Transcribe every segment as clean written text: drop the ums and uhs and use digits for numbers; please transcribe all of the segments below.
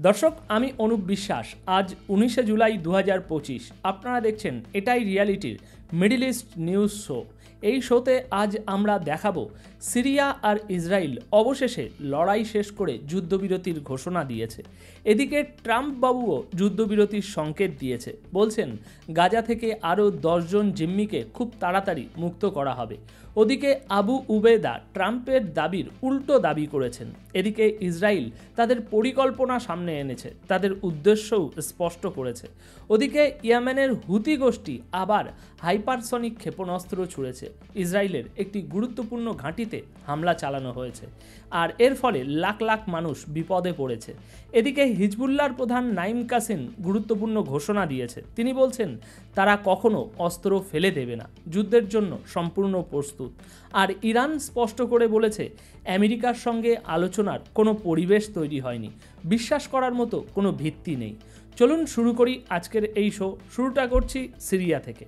দর্শক, আমি অনুপ বিশ্বাস। আজ 19শে জুলাই 2025। আপনারা দেখছেন এটাই রিয়ালিটির মিডল ইস্ট নিউজ শো। এই শোতে আজ আমরা দেখাবো সিরিয়া আর ইসরায়েল অবশেষে লড়াই শেষ করে যুদ্ধবিরতির ঘোষণা দিয়েছে। এদিকে ট্রাম্প বাবুও যুদ্ধবিরতির সংকেত দিয়েছে, বলছেন গাজা থেকে আরও 10 জন জিম্মিকে খুব তাড়াতাড়ি মুক্ত করা হবে। ওদিকে আবু উবেদা ট্রাম্পের দাবির উল্টো দাবি করেছেন। এদিকে ইসরায়েল তাদের পরিকল্পনা সামনে এনেছে, তাদের উদ্দেশ্যও স্পষ্ট করেছে। ওদিকে ইয়েমেনের হুতি গোষ্ঠী আবার হাইপারসনিক ক্ষেপণাস্ত্র ছুড়েছে। ইসরায়েলের একটি গুরুত্বপূর্ণ ঘাঁটিতে হামলা চালানো হয়েছে, আর এর ফলে লাখ লাখ মানুষ বিপদে পড়েছে। এদিকে হিজবুল্লাহর প্রধান নাইম কাসিম গুরুত্বপূর্ণ ঘোষণা দিয়েছে। তিনি বলছেন তারা কখনো অস্ত্র ফেলে দেবে না, যুদ্ধের জন্য সম্পূর্ণ প্রস্তুত। আর ইরান স্পষ্ট করে বলেছে আমেরিকার সঙ্গে আলোচনার কোনো পরিবেশ তৈরি হয়নি, বিশ্বাস করার মতো কোনো ভিত্তি নেই। চলুন শুরু করি আজকের এই শো। শুরুটা করছি সিরিয়া থেকে।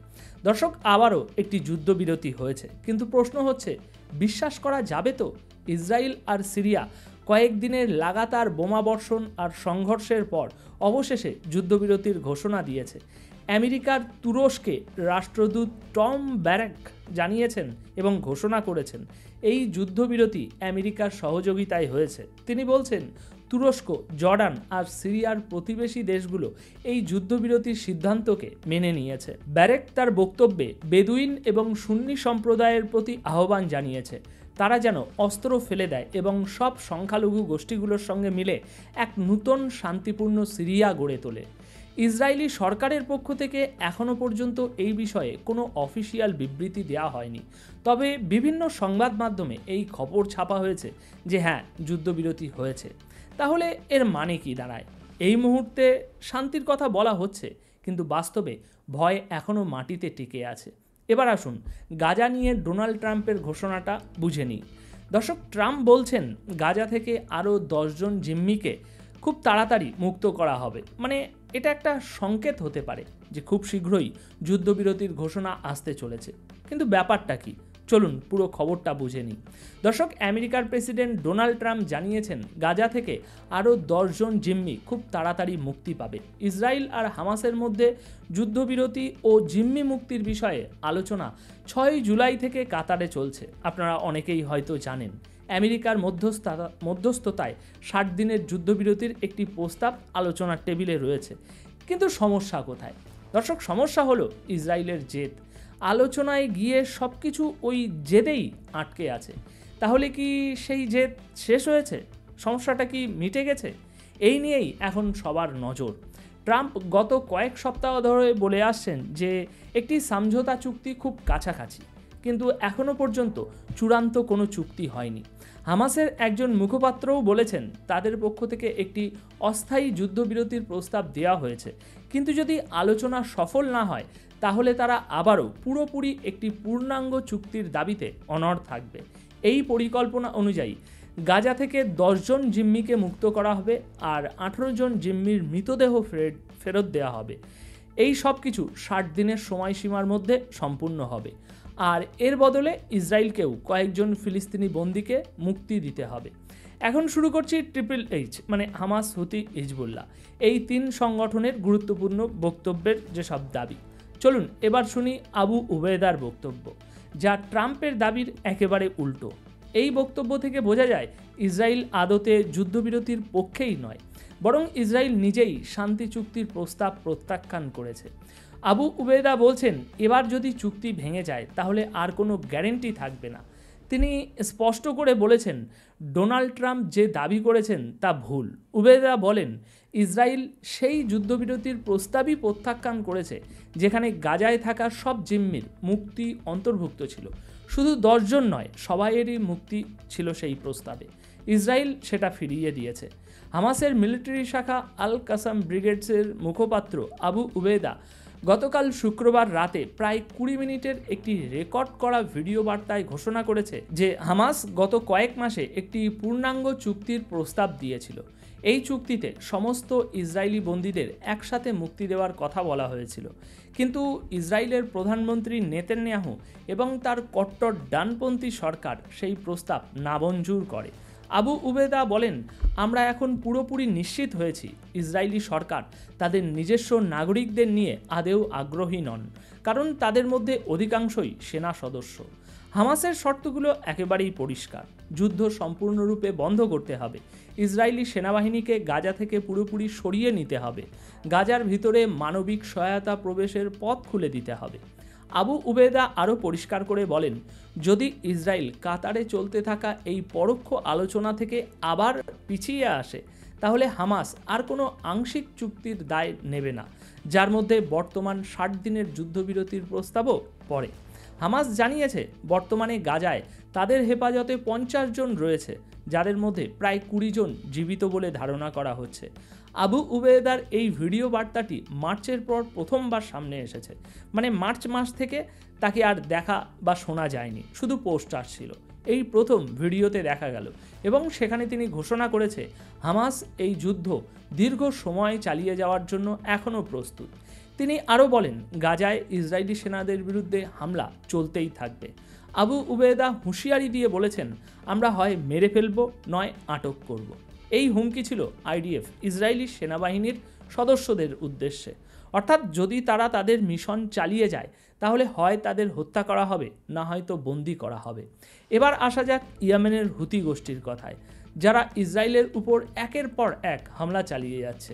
দর্শক, আবারও একটি যুদ্ধবিরতি হয়েছে, কিন্তু প্রশ্ন হচ্ছে বিশ্বাস করা যাবে তো? ইসরায়েল আর সিরিয়া কয়েকদিনের লাগাতার বোমাবর্ষণ আর সংঘর্ষের পর অবশেষে যুদ্ধবিরতির ঘোষণা দিয়েছে। আমেরিকার তুরস্কে রাষ্ট্রদূত টম ব্যারেক জানিয়েছেন এবং ঘোষণা করেছেন এই যুদ্ধবিরতি আমেরিকার সহযোগিতায় হয়েছে। তিনি বলছেন তুরস্ক, জর্ডান আর সিরিয়ার প্রতিবেশী দেশগুলো এই যুদ্ধবিরতির সিদ্ধান্তকে মেনে নিয়েছে। ব্যারেক তার বক্তব্যে বেদুইন এবং সুন্নি সম্প্রদায়ের প্রতি আহ্বান জানিয়েছে তারা যেন অস্ত্র ফেলে দেয় এবং সব সংখ্যালঘু গোষ্ঠীগুলোর সঙ্গে মিলে এক নূতন শান্তিপূর্ণ সিরিয়া গড়ে তোলে। ইসরায়েলি সরকারের পক্ষ থেকে এখনও পর্যন্ত এই বিষয়ে কোনো অফিসিয়াল বিবৃতি দেওয়া হয়নি, তবে বিভিন্ন সংবাদ মাধ্যমে এই খবর ছাপা হয়েছে যে হ্যাঁ, যুদ্ধবিরতি হয়েছে। তাহলে এর মানে কি দাঁড়ায়? এই মুহূর্তে শান্তির কথা বলা হচ্ছে, কিন্তু বাস্তবে ভয় এখনও মাটিতে টিকে আছে। এবার আসুন গাজা নিয়ে ডোনাল্ড ট্রাম্পের ঘোষণাটা বুঝে নিই। দর্শক, ট্রাম্প বলছেন গাজা থেকে আরও 10 জন জিম্মিকে খুব তাড়াতাড়ি মুক্ত করা হবে। মানে এটা একটা সংকেত হতে পারে যে খুব শীঘ্রই যুদ্ধবিরতির ঘোষণা আসতে চলেছে। কিন্তু ব্যাপারটা কি? চলুন পুরো খবরটা বুঝে নিই। দর্শক, আমেরিকার প্রেসিডেন্ট ডোনাল্ড ট্রাম্প জানিয়েছেন গাজা থেকে আরও 10 জন জিম্মি খুব তাড়াতাড়ি মুক্তি পাবে। ইসরায়েল আর হামাসের মধ্যে যুদ্ধবিরতি ও জিম্মি মুক্তির বিষয়ে আলোচনা 6 জুলাই থেকে কাতারে চলছে। আপনারা অনেকেই হয়তো জানেন আমেরিকার মধ্যস্থতায় 60 দিনের যুদ্ধবিরতির একটি প্রস্তাব আলোচনার টেবিলে রয়েছে। কিন্তু সমস্যা কোথায়? দর্শক, সমস্যা হলো ইসরায়েলের জেদ। আলোচনায় গিয়ে সব কিছু ওই জেদেই আটকে আছে। তাহলে কি সেই জেদ শেষ হয়েছে? সমস্যাটা কি মিটে গেছে? এই নিয়েই এখন সবার নজর। ট্রাম্প গত কয়েক সপ্তাহ ধরে বলে আসছেন যে একটি সমঝোতা চুক্তি খুব কাছাকাছি, কিন্তু এখনও পর্যন্ত চূড়ান্ত কোনো চুক্তি হয়নি। হামাসের একজন মুখপাত্রও বলেছেন তাদের পক্ষ থেকে একটি অস্থায়ী যুদ্ধবিরতির প্রস্তাব দেওয়া হয়েছে, কিন্তু যদি আলোচনা সফল না হয় তাহলে তারা আবারও পুরোপুরি একটি পূর্ণাঙ্গ চুক্তির দাবিতে অনড় থাকবে। এই পরিকল্পনা অনুযায়ী গাজা থেকে 10 জন জিম্মিকে মুক্ত করা হবে আর 18 জন জিম্মির মৃতদেহ ফেরত দেওয়া হবে। এই সব কিছু 60 দিনের সময়সীমার মধ্যে সম্পূর্ণ হবে, আর এর বদলে ইসরায়েলকেও কয়েকজন ফিলিস্তিনি বন্দীকে মুক্তি দিতে হবে। এখন শুরু করছি ট্রিপল এইচ, মানে হামাস, হুতি, হিজবুল্লাহ, এই 3 সংগঠনের গুরুত্বপূর্ণ বক্তব্যের যেসব দাবি। চলুন এবার শুনি আবু উবেদার বক্তব্য, যা ট্রাম্পের দাবির একেবারে উল্টো। এই বক্তব্য থেকে বোঝা যায় ইসরায়েল আদতে যুদ্ধবিরতির পক্ষেই নয়, বরং ইসরায়েল নিজেই শান্তি চুক্তির প্রস্তাব প্রত্যাখ্যান করেছে। আবু উবেদা বলছেন এবার যদি চুক্তি ভেঙে যায় তাহলে আর কোনো গ্যারেন্টি থাকবে না। তিনি স্পষ্ট করে বলেছেন ডোনাল্ড ট্রাম্প যে দাবি করেছেন তা ভুল। উবেদা বলেন ইসরায়েল সেই যুদ্ধবিরতির প্রস্তাবই প্রত্যাখ্যান করেছে যেখানে গাজায় থাকা সব জিম্মির মুক্তি অন্তর্ভুক্ত ছিল। শুধু 10 জন নয়, সবাইয়েরই মুক্তি ছিল সেই প্রস্তাবে। ইসরায়েল সেটা ফিরিয়ে দিয়েছে। হামাসের মিলিটারি শাখা আল কাসাম ব্রিগেডসের মুখপাত্র আবু উবেদা গতকাল শুক্রবার রাতে প্রায় 20 মিনিটের একটি রেকর্ড করা ভিডিও বার্তায় ঘোষণা করেছে যে হামাস গত কয়েক মাসে একটি পূর্ণাঙ্গ চুক্তির প্রস্তাব দিয়েছিল। এই চুক্তিতে সমস্ত ইসরায়েলি বন্দীদের একসাথে মুক্তি দেওয়ার কথা বলা হয়েছিল, কিন্তু ইসরায়েলের প্রধানমন্ত্রী নেতানিয়াহু এবং তার কট্টর ডানপন্থী সরকার সেই প্রস্তাব নামঞ্জুর করে। আবু উবেদা বলেন, আমরা এখন পুরোপুরি নিশ্চিত হয়েছি ইসরায়েলি সরকার তাদের নিজস্ব নাগরিকদের নিয়ে আদৌ আগ্রহী নন, কারণ তাদের মধ্যে অধিকাংশই সেনা সদস্য। হামাসের শর্তগুলো একেবারেই পরিষ্কার। যুদ্ধ সম্পূর্ণরূপে বন্ধ করতে হবে, ইসরায়েলি সেনাবাহিনীকে গাজা থেকে পুরোপুরি সরিয়ে নিতে হবে, গাজার ভিতরে মানবিক সহায়তা প্রবেশের পথ খুলে দিতে হবে। আবু উবেদা আরও পরিষ্কার করে বলেন, যদি ইসরায়েল কাতারে চলতে থাকা এই পরোক্ষ আলোচনা থেকে আবার পিছিয়ে আসে, তাহলে হামাস আর কোনো আংশিক চুক্তির দায় নেবে না, যার মধ্যে বর্তমান 60 দিনের যুদ্ধবিরতির প্রস্তাবও পড়ে। হামাস জানিয়েছে বর্তমানে গাজায় তাদের হেফাজতে 50 জন রয়েছে, যাদের মধ্যে প্রায় 20 জন জীবিত বলে ধারণা করা হচ্ছে। আবু উবেদার এই ভিডিও বার্তাটি মার্চের পর প্রথমবার সামনে এসেছে, মানে মার্চ মাস থেকে তাকে আর দেখা বা শোনা যায়নি, শুধু পোস্টার ছিল। এই প্রথম ভিডিওতে দেখা গেল এবং সেখানে তিনি ঘোষণা করেছে হামাস এই যুদ্ধ দীর্ঘ সময় চালিয়ে যাওয়ার জন্য এখনও প্রস্তুত। তিনি আরও বলেন, গাজায় ইসরায়েলি সেনাদের বিরুদ্ধে হামলা চলতেই থাকবে। আবু উবেদা হুঁশিয়ারি দিয়ে বলেছেন, আমরা হয় মেরে ফেলব, নয় আটক করব। এই হুমকি ছিল আইডিএফ ইসরায়েলি সেনাবাহিনীর সদস্যদের উদ্দেশ্যে, অর্থাৎ যদি তারা তাদের মিশন চালিয়ে যায় তাহলে হয় তাদের হত্যা করা হবে, না হয়তো বন্দি করা হবে। এবার আসা যাক ইয়েমেনের হুতি গোষ্ঠীর কথায়, যারা ইসরায়েলের উপর একের পর এক হামলা চালিয়ে যাচ্ছে।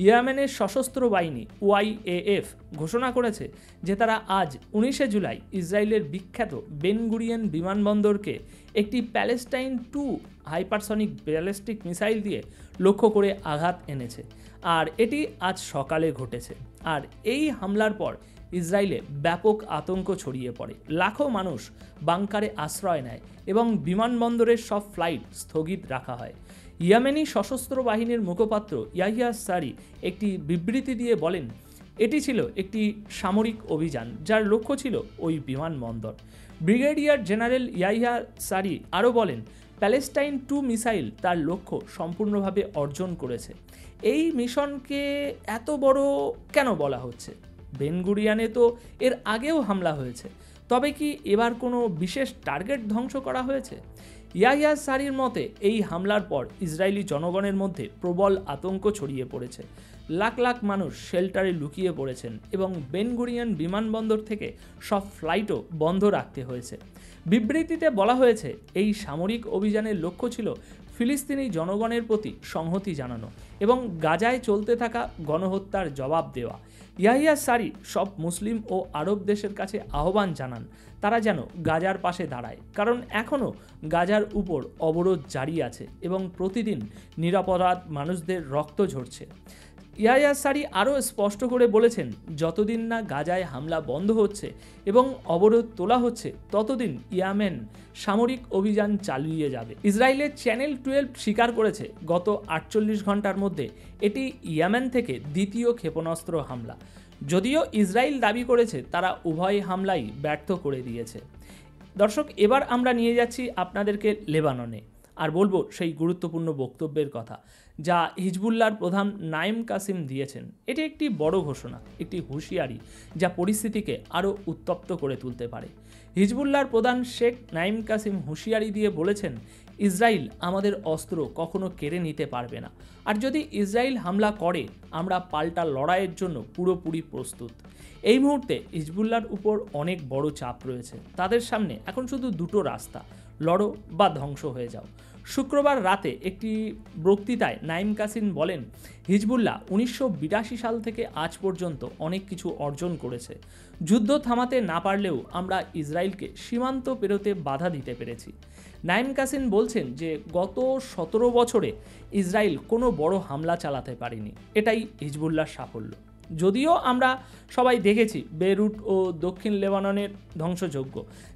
ইয়েমেনের সশস্ত্র বাহিনী ওয়াইএএফ ঘোষণা করেছে যে তারা আজ 19শে জুলাই ইসরায়েলের বিখ্যাত বেন গুরিয়ন বিমানবন্দরকে একটি প্যালেস্টাইন 2 হাইপারসনিক ব্যালিস্টিক মিসাইল দিয়ে লক্ষ্য করে আঘাত এনেছে, আর এটি আজ সকালে ঘটেছে। আর এই হামলার পর ইসরায়েলে ব্যাপক আতঙ্ক ছড়িয়ে পড়ে, লাখো মানুষ বাংকারে আশ্রয় নেয় এবং বিমানবন্দরের সব ফ্লাইট স্থগিত রাখা হয়। ইয়েমেনি সশস্ত্র বাহিনীর মুখপাত্র ইয়াহিয়া সারি একটি বিবৃতি দিয়ে বলেন, এটি ছিল একটি সামরিক অভিযান যার লক্ষ্য ছিল ওই বিমানবন্দর। ব্রিগেডিয়ার জেনারেল ইয়াহিয়া সারি আরও বলেন, প্যালেস্টাইন 2 মিসাইল তার লক্ষ্য সম্পূর্ণভাবে অর্জন করেছে। এই মিশনকে এত বড় কেন বলা হচ্ছে? বেন গুরিয়নে তো এর আগেও হামলা হয়েছে, তবে কি এবার কোনো বিশেষ টার্গেট ধ্বংস করা হয়েছে? ইয়াহিয়া সারির মতে এই হামলার পর ইসরায়েলি জনগণের মধ্যে প্রবল আতঙ্ক ছড়িয়ে পড়েছে। লাখ লাখ মানুষ শেল্টারে লুকিয়ে পড়েছেন এবং বেন গুরিয়ন বিমানবন্দর থেকে সব ফ্লাইটও বন্ধ রাখতে হয়েছে। বিবৃতিতে বলা হয়েছে, এই সামরিক অভিযানের লক্ষ্য ছিল ফিলিস্তিনি জনগণের প্রতি সংহতি জানানো এবং গাজায় চলতে থাকা গণহত্যার জবাব দেওয়া। ইয়াহিয়া সারি সব মুসলিম ও আরব দেশের কাছে আহ্বান জানান তারা যেন গাজার পাশে দাঁড়ায়, কারণ এখনও গাজার উপর অবরোধ জারি আছে এবং প্রতিদিন নিরপরাধ মানুষদের রক্ত ঝরছে। ইয়াহিয়া সারি আরও স্পষ্ট করে বলেছেন, যতদিন না গাজায় হামলা বন্ধ হচ্ছে এবং অবরোধ তোলা হচ্ছে, ততদিন ইয়েমেন সামরিক অভিযান চালিয়ে যাবে। ইসরায়েলের চ্যানেল 12 স্বীকার করেছে গত 48 ঘন্টার মধ্যে এটি ইয়েমেন থেকে দ্বিতীয় ক্ষেপণাস্ত্র হামলা। যদিও ইসরায়েল দাবি করেছে তারা উভয় হামলাই ব্যর্থ করে দিয়েছে। দর্শক, এবার আমরা নিয়ে যাচ্ছি আপনাদেরকে লেবাননে, আর বলবো সেই গুরুত্বপূর্ণ বক্তব্যের কথা যা হিজবুল্লাহর প্রধান নাইম কাসিম দিয়েছেন। এটি একটি বড় ঘোষণা, একটি হুঁশিয়ারি যা পরিস্থিতিকে আরও উত্তপ্ত করে তুলতে পারে। হিজবুল্লাহর প্রধান শেখ নাইম কাসিম হুঁশিয়ারি দিয়ে বলেছেন, ইসরায়েল আমাদের অস্ত্র কখনো কেড়ে নিতে পারবে না, আর যদি ইসরায়েল হামলা করে আমরা পাল্টা লড়াইয়ের জন্য পুরোপুরি প্রস্তুত। এই মুহূর্তে হিজবুল্লাহর উপর অনেক বড় চাপ রয়েছে, তাদের সামনে এখন শুধু দুটো রাস্তা, লড়ো বা ধ্বংস হয়ে যাও। শুক্রবার রাতে একটি বক্তৃতায় নাইম কাসিম বলেন, হিজবুল্লাহ 1982 সাল থেকে আজ পর্যন্ত অনেক কিছু অর্জন করেছে। যুদ্ধ থামাতে না পারলেও আমরা ইসরায়েলকে সীমান্ত পেরোতে বাধা দিতে পেরেছি। নাইম কাসিম বলছেন যে গত 17 বছরে ইসরায়েল কোনো বড় হামলা চালাতে পারেনি, এটাই হিজবুল্লাহর সাফল্য। যদিও আমরা সবাই দেখেছি বেইরুট ও দক্ষিণ লেবাননের ধ্বংসযজ্ঞ,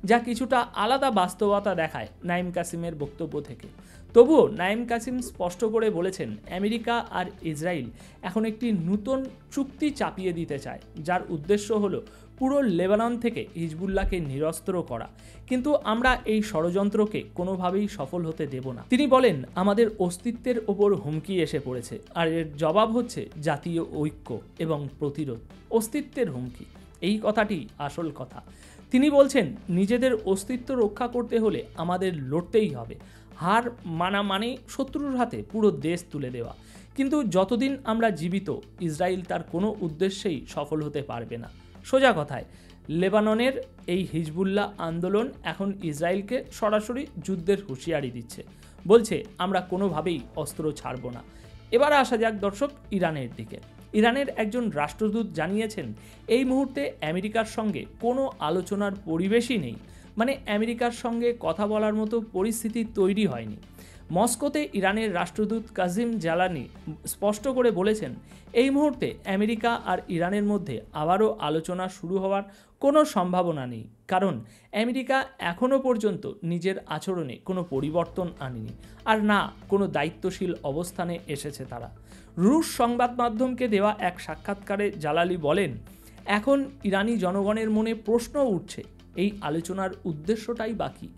যা কিছুটা আলাদা বাস্তবতা দেখায় নাইম কাসিমের বক্তব্য থেকে, তবুও নাইম কাসিম স্পষ্ট করে বলেছেন, আমেরিকা আর ইসরায়েল এখন একটি নতুন চুক্তি চাপিয়ে দিতে চায়, যার উদ্দেশ্য হলো পুরো লেবানন থেকে হিজবুল্লাহকে নিরস্ত্র করা, কিন্তু আমরা এই ষড়যন্ত্রকে কোনোভাবেই সফল হতে দেব না। তিনি বলেন, আমাদের অস্তিত্বের ওপর হুমকি এসে পড়েছে, আর এর জবাব হচ্ছে জাতীয় ঐক্য এবং প্রতিরোধ। অস্তিত্বের হুমকি, এই কথাটি আসল কথা। তিনি বলছেন, নিজেদের অস্তিত্ব রক্ষা করতে হলে আমাদের লড়তেই হবে। হার মানা মানে শত্রুর হাতে পুরো দেশ তুলে দেওয়া। কিন্তু যতদিন আমরা জীবিত, ইসরায়েল তার কোনো উদ্দেশ্যেই সফল হতে পারবে না। সোজা কথায়, লেবাননের এই হিজবুল্লাহ আন্দোলন এখন ইসরায়েলকে সরাসরি যুদ্ধের হুঁশিয়ারি দিচ্ছে, বলছে আমরা কোনোভাবেই অস্ত্র ছাড়ব না। এবার আসা যাক দর্শক ইরানের দিকে। ইরানের একজন রাষ্ট্রদূত জানিয়েছেন এই মুহূর্তে আমেরিকার সঙ্গে কোনো আলোচনার পরিবেশই নেই, মানে আমেরিকার সঙ্গে কথা বলার মতো পরিস্থিতি তৈরি হয়নি। মস্কোতে ইরানের রাষ্ট্রদূত কাজিম জালানি স্পষ্ট করে বলেছেন এই মুহূর্তে আমেরিকা আর ইরানের মধ্যে আবারও আলোচনা শুরু হওয়ার কোনো সম্ভাবনা নেই, কারণ আমেরিকা এখনও পর্যন্ত নিজের আচরণে কোনো পরিবর্তন আনেনি, আর না কোনো দায়িত্বশীল অবস্থানে এসেছে তারা। রুশ সংবাদ মাধ্যমকে দেওয়া এক সাক্ষাৎকারে জালালি বলেন, এখন ইরানি জনগণের মনে প্রশ্ন উঠছে এই আলোচনার উদ্দেশ্যটাই বাকি।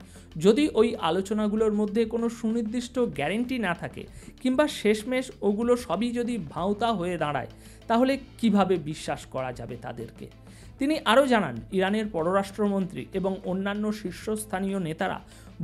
যদি ওই আলোচনাগুলোর মধ্যে কোনো সুনির্দিষ্ট গ্যারেন্টি না থাকে কিংবা শেষমেশ ওগুলো সবই যদি ভাঁওতা হয়ে দাঁড়ায়, তাহলে কিভাবে বিশ্বাস করা যাবে তাদেরকে। তিনি আরও জানান, ইরানের পররাষ্ট্রমন্ত্রী এবং অন্যান্য শীর্ষস্থানীয় নেতারা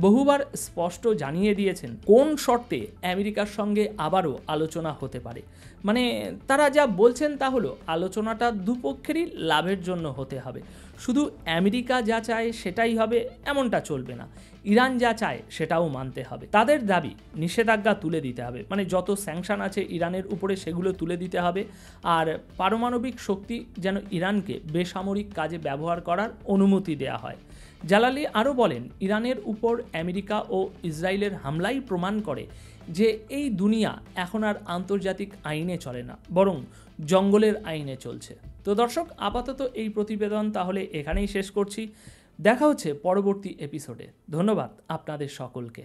বহুবার স্পষ্ট জানিয়ে দিয়েছেন কোন শর্তে আমেরিকার সঙ্গে আবারও আলোচনা হতে পারে। মানে তারা যা বলছেন তা হলো আলোচনাটা দুপক্ষেরই লাভের জন্য হতে হবে। শুধু আমেরিকা যা চায় সেটাই হবে এমনটা চলবে না, ইরান যা চায় সেটাও মানতে হবে। তাদের দাবি নিষেধাজ্ঞা তুলে দিতে হবে, মানে যত স্যাংশন আছে ইরানের উপরে সেগুলো তুলে দিতে হবে, আর পারমাণবিক শক্তি যেন ইরানকে বেসামরিক কাজে ব্যবহার করার অনুমতি দেওয়া হয়। জালালি আরও বলেন, ইরানের উপর আমেরিকা ও ইসরায়েলের হামলাই প্রমাণ করে যে এই দুনিয়া এখন আর আন্তর্জাতিক আইনে চলে না, বরং জঙ্গলের আইনে চলছে। তো দর্শক, আপাতত এই প্রতিবেদন তাহলে এখানেই শেষ করছি। দেখা হচ্ছে পরবর্তী এপিসোডে। ধন্যবাদ আপনাদের সকলকে।